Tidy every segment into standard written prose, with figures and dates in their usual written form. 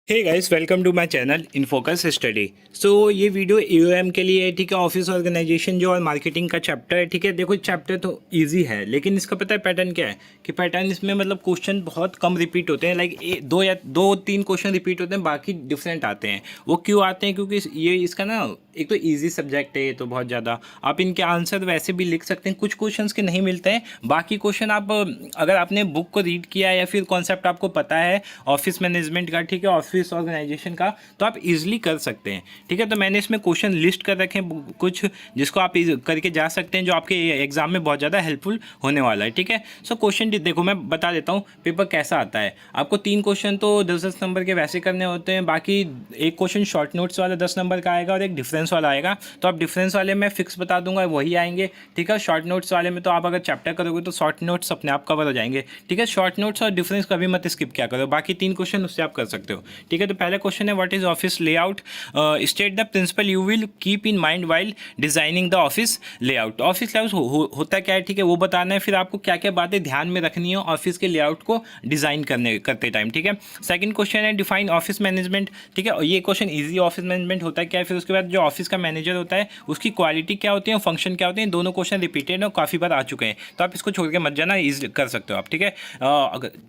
Hey guys, welcome to my channel in focus study. So ये video EOM के लिए है, ठीक है। ऑफिस ऑर्गेनाइजेशन जो और मार्केटिंग का चैप्टर है, ठीक है। देखो चैप्टर तो इजी है, लेकिन इसका पता है पैटर्न क्या है कि पैटर्न इसमें मतलब क्वेश्चन बहुत कम रिपीट होते हैं। लाइक दो या दो तीन क्वेश्चन रिपीट होते हैं, बाकी डिफरेंट आते हैं। वो क्यों आते हैं? क्योंकि ये इसका ना एक तो ईजी सब्जेक्ट है, ये तो बहुत ज़्यादा आप इनके आंसर वैसे भी लिख सकते हैं। कुछ क्वेश्चंस के नहीं मिलते हैं, बाकी क्वेश्चन आप अगर आपने बुक को रीड किया या फिर कॉन्सेप्ट आपको पता है ऑफिस मैनेजमेंट का, ठीक है, ऑफिस ऑर्गेनाइजेशन का, तो आप इजीली कर सकते हैं, ठीक है। तो मैंने इसमें क्वेश्चन लिस्ट कर रखे हैं कुछ, जिसको आप करके जा सकते हैं, जो आपके एग्जाम में बहुत ज़्यादा हेल्पफुल होने वाला है, ठीक है। सो क्वेश्चन देखो, मैं बता देता हूँ पेपर कैसा आता है। आपको 3 क्वेश्चन तो 10-10 नंबर के वैसे करने होते हैं, बाकी एक क्वेश्चन शॉर्ट नोट्स वाला 10 नंबर का आएगा और एक डिफरेंस वाला आएगा। तो आप डिफरेंस वाले में फिक्स बता दूंगा वही आएंगे, ठीक है। शॉर्ट नोट्स वाले में तो आप अगर चैप्टर करोगे तो शॉर्ट नोट्स अपने आप कवर हो जाएंगे, ठीक है। शॉर्ट नोट्स और डिफरेंस कभी मत स्किप क्या करो, बाकी 3 क्वेश्चन उससे आप कर सकते हो, ठीक है। तो पहला क्वेश्चन है, what is office layout, state the principle you will keep in mind while designing the office layout. Office layout होता क्या है, ठीक है, वो बताना है। फिर आपको क्या क्या बातें ध्यान में रखनी है ऑफिस के लेआउट को डिजाइन करते टाइम, ठीक है। सेकंड क्वेश्चन है, डिफाइन ऑफिस मैनेजमेंट, ठीक है। ये क्वेश्चन इजी, ऑफिस मैनेजमेंट होता क्या है। फिर उसके बाद जो ऑफिस का मैनेजर होता है उसकी क्वालिटी क्या होती है, फंक्शन क्या होते हैं। दोनों क्वेश्चन रिपीटेड और काफ़ी बार आ चुके हैं, तो आप इसको छोड़ के मत जाना, इजी कर सकते हो आप, ठीक है।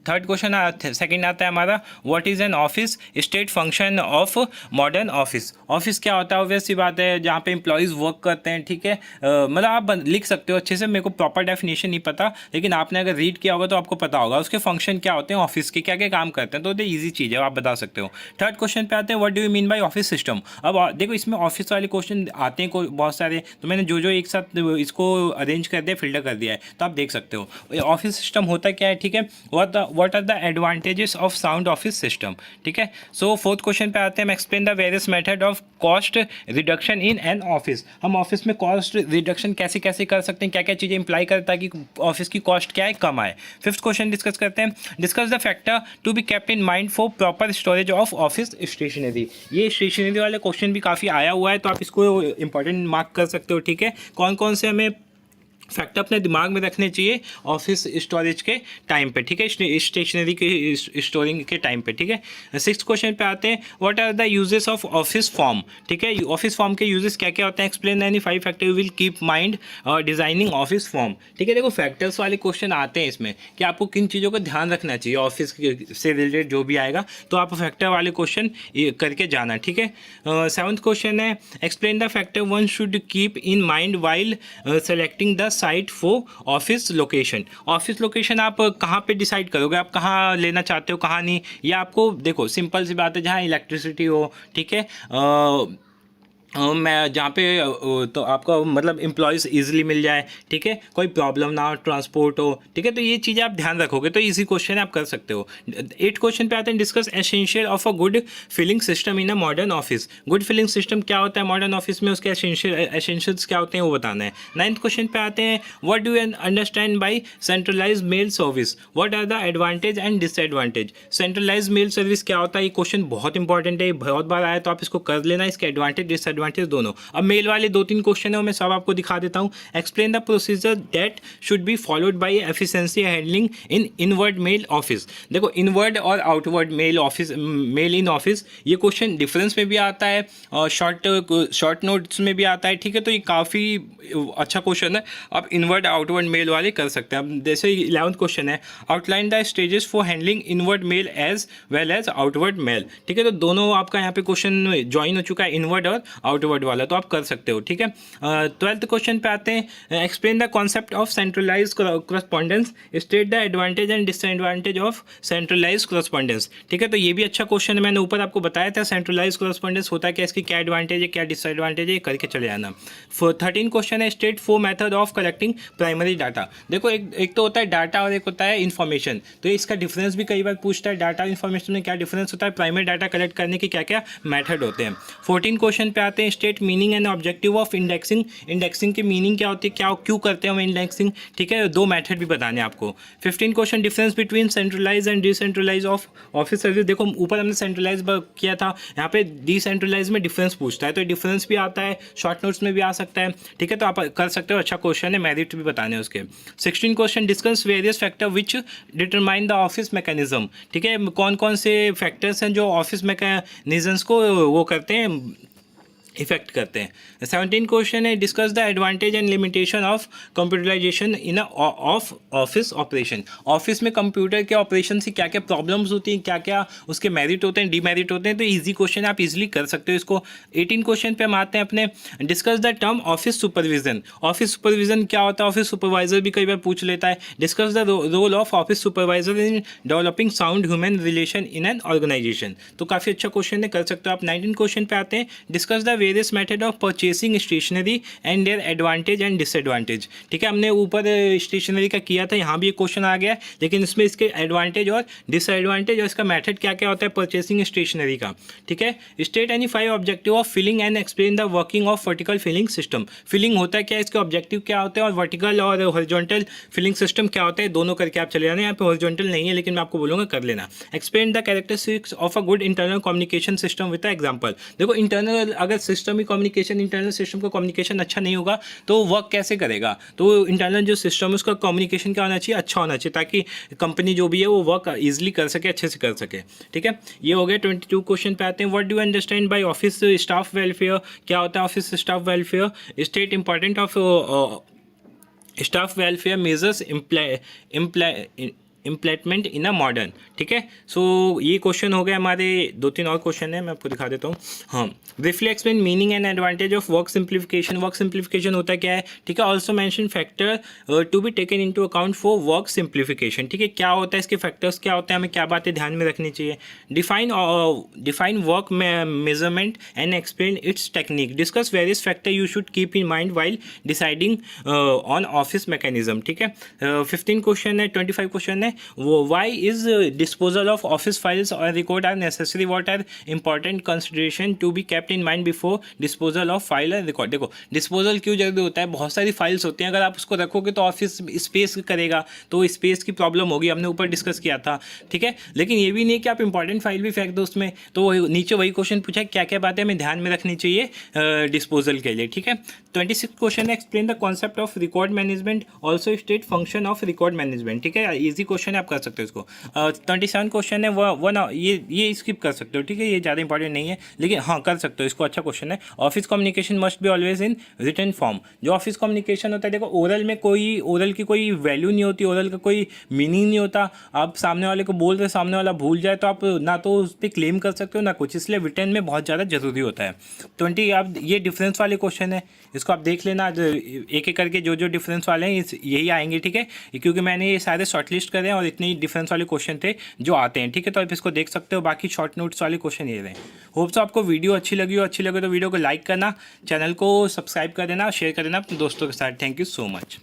थर्ड क्वेश्चन सेकंड आता है हमारा, what is an office, state function of modern office. Office क्या होता है, ऑब्वियस सी बात है, जहाँ पे एम्प्लॉयज़ वर्क करते हैं, ठीक है। मतलब आप लिख सकते हो अच्छे से, मेरे को प्रॉपर डेफिनेशन नहीं पता, लेकिन आपने अगर रीड किया होगा तो आपको पता होगा उसके फंक्शन क्या होते हैं, ऑफिस के क्या क्या काम करते हैं, तो ये ईजी चीज़ है, आप बता सकते हो। थर्ड क्वेश्चन पे आते हैं, what do you mean by office system. अब देखो इसमें ऑफिस वाले क्वेश्चन आते हैं बहुत सारे, तो मैंने जो एक साथ इसको अरेंज कर दिया, फिल्टर कर दिया है, तो आप देख सकते हो ऑफिस सिस्टम होता क्या है, ठीक है। What are the advantages of sound office system, ठीक है। सो फोर्थ क्वेश्चन पे आते हैं, explain the various method of cost reduction in an office. हम ऑफिस में कॉस्ट रिडक्शन कैसे कैसे कर सकते हैं, क्या क्या चीज़ें इंप्लाई करता है कि ऑफिस की कॉस्ट क्या है, कम आए। फिफ्थ क्वेश्चन डिस्कस करते हैं, discuss the factor to be kept in mind for proper storage of office stationery. ये स्टेशनरी वाले क्वेश्चन भी काफ़ी आया हुआ है, तो आप इसको इंपॉर्टेंट मार्क कर सकते हो, ठीक है। कौन कौन से हमें फैक्ट अपने दिमाग में रखने चाहिए ऑफिस स्टोरेज के टाइम पे, ठीक है, स्टेशनरी के स्टोरिंग के टाइम पे, ठीक है। सिक्स क्वेश्चन पे आते हैं, what are the uses of office form, ठीक है। ऑफिस फॉर्म के यूजेस क्या क्या होते हैं, explain any 5 factor you will keep mind designing office form, ठीक है। देखो फैक्टर्स वाले क्वेश्चन आते हैं इसमें कि आपको किन चीज़ों का ध्यान रखना चाहिए ऑफिस से रिलेटेड जो भी आएगा, तो आप फैक्टर वाले क्वेश्चन करके जाना, ठीक है। सेवंथ क्वेश्चन है, explain the factor one should keep in mind while selecting the site for office location. Office location आप कहाँ पे डिसाइड करोगे, आप कहाँ लेना चाहते हो, कहाँ नहीं, ये आपको देखो सिंपल सी बात है, जहाँ इलेक्ट्रिसिटी हो, ठीक है, मैं जहाँ पे तो आपका मतलब एम्प्लॉयज़ ईजिली मिल जाए, ठीक है, कोई प्रॉब्लम ना हो, ट्रांसपोर्ट हो, ठीक है। तो ये चीज़ें आप ध्यान रखोगे तो इजी क्वेश्चन आप कर सकते हो। 8 क्वेश्चन पे आते हैं, discuss essential of a good filing system in a modern office. Good filing system क्या होता है मॉडर्न ऑफिस में, उसके एसेंशियल्स क्या होते हैं वो बताना है। 9th क्वेश्चन पे आते हैं, what do you understand by centralise mail service, what are the advantage and disadvantage. Centralise mail service क्या होता है, ये क्वेश्चन बहुत इंपॉर्टेंट है, बहुत बार आया, तो आप इसको कर लेना, इसके एडवांटेज डिसएडवांटेज दोनों। अब मेल वाले 2-3 क्वेश्चन है, मैं सब आपको दिखा देता हूं। Explain the procedure that should be followed by efficiency handling in inward mail office. देखो इनवर्ड और outward mail office, mail in office, ये क्वेश्चन डिफरेंस में भी आता है और शॉर्ट नोट्स में भी आता है, ठीक है। तो ये काफ़ी अच्छा क्वेश्चन है, आप इनवर्ड आउटवर्ड मेल वाले कर सकते हैं। अब जैसे 11th क्वेश्चन है, outline the stages for handling inward mail as well as outward mail, ठीक है। तो दोनों आपका यहाँ पे क्वेश्चन ज्वाइन हो चुका है, इनवर्ड और आउटवर्ड वाला, तो आप कर सकते हो, ठीक है। 12th क्वेश्चन पे आते हैं, explain the concept of centralise correspondence, state the advantage and disadvantage of centralise correspondence, ठीक है। तो ये भी अच्छा क्वेश्चन है, मैंने ऊपर आपको बताया था सेंट्रलाइज करस्पॉन्डेंस होता है क्या, इसकी क्या एडवांटेज है, क्या डिसएडवांटेज है, करके चले जाना। 13 क्वेश्चन है, state 4 method of collecting primary data. देखो एक तो होता है डाटा और एक होता है इन्फॉर्मेशन, तो इसका डिफरेंस भी कई बार पूछता है, डाटा इन्फॉर्मेशन में क्या डिफरेंस होता है, प्राइमरी डाटा कलेक्ट करने के क्या क्या मेथड होते हैं। 14 क्वेश्चन पे आते आते हैं state meaning and objective of indexing. Indexing की मीनिंग क्या होती है, क्या क्यों करते हैं हम इंडेक्सिंग, ठीक है, 2 मेथड भी बताने आपको। 15 question difference between centralise and decentralise of office service. देखो ऊपर हमने सेंट्रलाइज किया था, यहाँ पे डिसेंट्रलाइज में डिफरेंस पूछता है, तो डिफरेंस भी आता है, शॉर्ट नोट्स में भी आ सकता है, ठीक है, तो आप कर सकते हो। अच्छा क्वेश्चन है, मेरिट भी बताने हैं उसके। 16 question discuss various factor which determine the office mechanism, ठीक है, कौन कौन से फैक्टर्स हैं जो ऑफिस मैकेनिज्म्स को वो करते हैं, इफेक्ट करते हैं। 17 क्वेश्चन है discuss the advantage and limitation of computerisation in of office operation. Office में कंप्यूटर के ऑपरेशन से क्या क्या प्रॉब्लम्स होती हैं, क्या क्या उसके मेरिट होते हैं, डीमेरिट होते हैं, तो इजी क्वेश्चन है, आप इजीली कर सकते हो इसको। 18 क्वेश्चन पे हम आते हैं अपने, discuss the term office supervision. Office supervision क्या होता है, ऑफिस सुपरवाइजर भी कई बार पूछ लेता है। Discuss the role of office supervisor in developing sound human relation in an organisation, तो काफ़ी अच्छा क्वेश्चन है, कर सकते हो आप। 19 क्वेश्चन पे आते हैं, discuss the various method of purchasing stationery and their advantage and disadvantage, ठीक है, हमने ऊपर स्टेशनरी का किया था, यहाँ भी एक क्वेश्चन आ गया है, लेकिन इसमें इसके एडवांटेज और डिसएडवांटेज और इसका मेथड क्या क्या होता है परचेसिंग स्टेशनरी का, ठीक है। State any 5 objective of filing and explain the working of vertical filing system. Filing होता है क्या, इसके ऑब्जेक्टिव क्या होते हैं, और वर्टिकल और हॉरिजॉन्टल फिलिंग सिस्टम क्या होता है, दोनों करके आप चले जाना। यहाँ पे हॉरिजॉन्टल नहीं है, लेकिन मैं आपको बोलूँगा कर लेना। Explain the characteristics of a good internal communication system with example. देखो इंटरनल अगर सिस्टम ही कम्युनिकेशन, इंटरनल सिस्टम का कम्युनिकेशन अच्छा नहीं होगा तो वर्क कैसे करेगा, तो इंटरनल जो सिस्टम है उसका कम्युनिकेशन क्या होना चाहिए, अच्छा होना चाहिए, ताकि कंपनी जो भी है वो वर्क ईजिली कर सके, अच्छे से कर सके, ठीक है। ये हो गया। 22 क्वेश्चन पे आते हैं, what do you understand by office staff welfare, क्या होता है office staff welfare. State important of staff welfare measures implement in a modern, ठीक है। सो ये क्वेश्चन हो गए हमारे, 2-3 और क्वेश्चन है, मैं आपको दिखा देता हूँ। हाँ, briefly explain meaning and advantage of work simplification. Work simplification होता क्या है, ठीक है। Also mention factor to be taken into account for work simplification, ठीक है, क्या होता है, इसके फैक्टर्स क्या होते हैं, हमें क्या बातें ध्यान में रखनी चाहिए। Define work measurement and explain its technique. Discuss various factor you should keep in mind while deciding on office mechanism, ठीक है। 15 क्वेश्चन है, 25 क्वेश्चन है। Why is disposal of office files और record are necessary, what are important consideration to be kept in mind before disposal of file and record. देखो disposal क्यों जरूरी होता है, बहुत सारी फाइल्स होती हैं, अगर आप उसको रखोगे तो ऑफिस स्पेस करेगा, तो स्पेस की प्रॉब्लम होगी, हमने ऊपर डिस्कस किया था, ठीक है। लेकिन ये भी नहीं कि आप इंपॉर्टेंट फाइल भी फेंक दो उसमें, तो नीचे वही क्वेश्चन पूछा क्या क्या बातें हमें ध्यान में रखनी चाहिए डिस्पोजल के लिए, ठीक है। 26 क्वेश्चन है, explain the concept of record management, also state function of record management, ठीक है, इजी क्वेश्चन है, आप कर सकते हो इसको। 27 क्वेश्चन है, वन ये स्किप कर सकते हो, ठीक है, ये ज़्यादा इंपॉर्टेंट नहीं है, लेकिन हाँ कर सकते हो इसको, अच्छा क्वेश्चन है। Office communication must be always in written form. जो ऑफिस कम्युनिकेशन होता है, देखो ओरल में ओरल की कोई वैल्यू नहीं होती, ओरल का कोई मीनिंग नहीं होता, आप सामने वाले को बोल रहे, सामने वाला भूल जाए तो आप ना तो उस पर क्लेम कर सकते हो ना कुछ, इसलिए रिटन में बहुत ज़्यादा जरूरी होता है। 20 आप ये डिफरेंस वाले क्वेश्चन है, इसको आप देख लेना, एक एक करके जो जो डिफरेंस वाले हैं यही आएंगे, ठीक है, क्योंकि मैंने ये सारे शॉर्टलिस्ट करे हैं और इतने डिफरेंस वाले क्वेश्चन थे जो आते हैं, ठीक है, तो आप इसको देख सकते हो। बाकी शॉर्ट नोट्स वाले क्वेश्चन ये रहे। होप सो आपको वीडियो अच्छी लगी हो, अच्छी लगे तो वीडियो को लाइक करना, चैनल को सब्सक्राइब कर देना, शेयर कर देना अपने दोस्तों के साथ। Thank you so much.